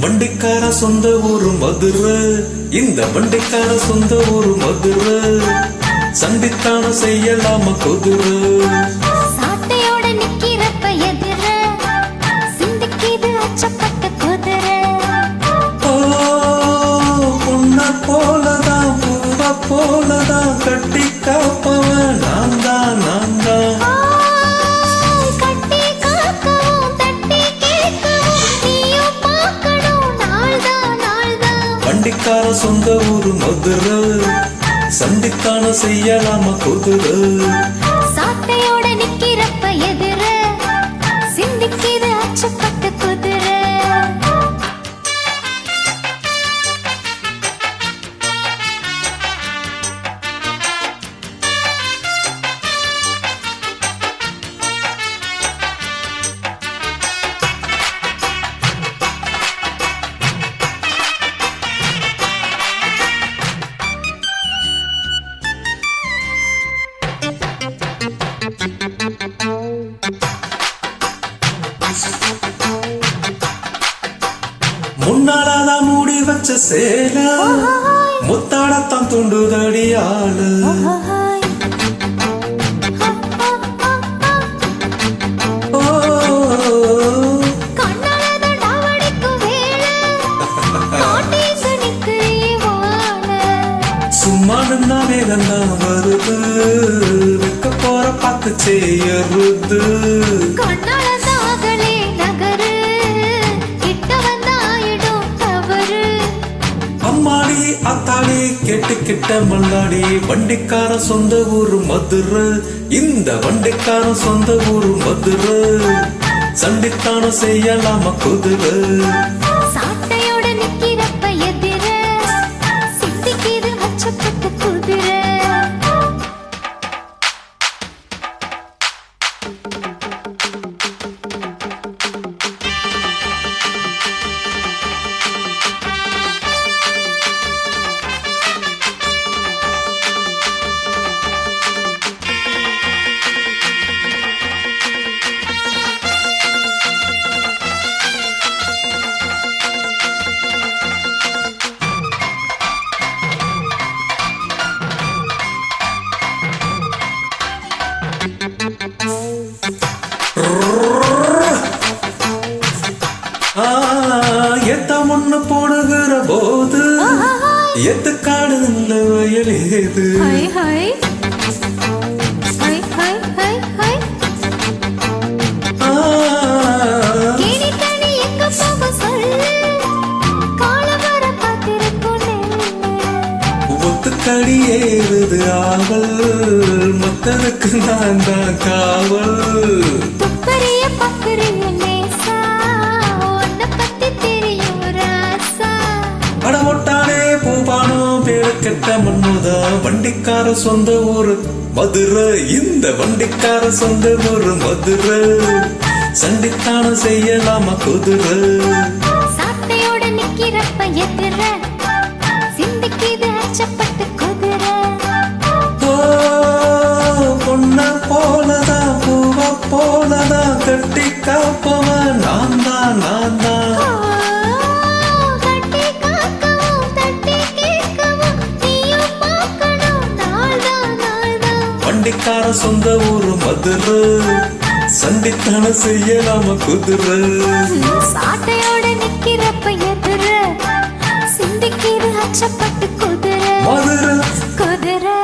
வண்டிக்கார சொந்த ஊரு மதுரை, இந்த வண்டிக்கார சொந்த ஊரு மதுரை, சண்டித்தான செய்யலாம குதிரை. சாட்டையோட நிக்கிறப்ப எதிர சிந்திக்கிது அச்சப்பட்ட குதிரை. பொண்ண போலதான் பூவ போலதான் கட்டி காப்பவன் நான் தான், நான் தான். கட்டி காக்கவும் தட்டி கேட்கவும் நீயும் பார்க்கணும் நாள்தான், நாள்தான். வண்டிக்கார சொந்த ஊரு மதுரை, சண்டித்தான செய்யலாம குதிரை. சாட்டையோட நிக்கிறப்ப எதிர சிந்திக்கிது அச்சப்பட்ட குதிரை. முன்னாலதான் மூடி வச்ச சேல முத்தாடத்தான் துண்டுதடி ஆளு. சும்மா நின்னா வேகந்தான் வருது, வைக்க போற பார்த்து செய்யறது. அம்மாடி அத்தாடி கேட்டுக்கிட்ட மல்லாடி, வண்டிக்கார சொந்த ஊரு மதுரை, இந்த வண்டிக்கார சொந்த ஊரு மதுரை, சண்டித்தான செய்யலாம குதிரை. சாட்டையோட நிக்கிறப்ப எதிர சிந்திக்கிது அச்சப்பட்ட குதிரை. எத்த முன்னு போடுகிற போது எத்து காடு நல்ல வயலேது. ஒத்துக்கடி ஏறுது ஆவல், மத்ததுக்கு நான் தான் காவல். அடமொட்டானே பூபானோ பேரு கெட்ட மண்ணுதா, வண்டிக்கார சொந்த ஊரு மதுரை, இந்த வண்டிக்கார சொந்த ஊரு மதுரை, சண்டித்தான செய்யலாம குதிரை. சாட்டையோட நிக்கிறப்ப எதிர சிந்திக்கிது அச்சப்பட்ட குதிரை. பொண்ண போலதான் பூவ போலதான் கட்டி காப்பவன் நான் தான், நான் தான். வண்டிக்கார சொந்த ஊரு மதுரை, சண்டித்தான செய்யலாம குதிரை. சாட்டையோட நிக்கிறப்ப எதிர சிந்திக்கிது அச்சப்பட்டு குதிரை, மதுரை குதிரை.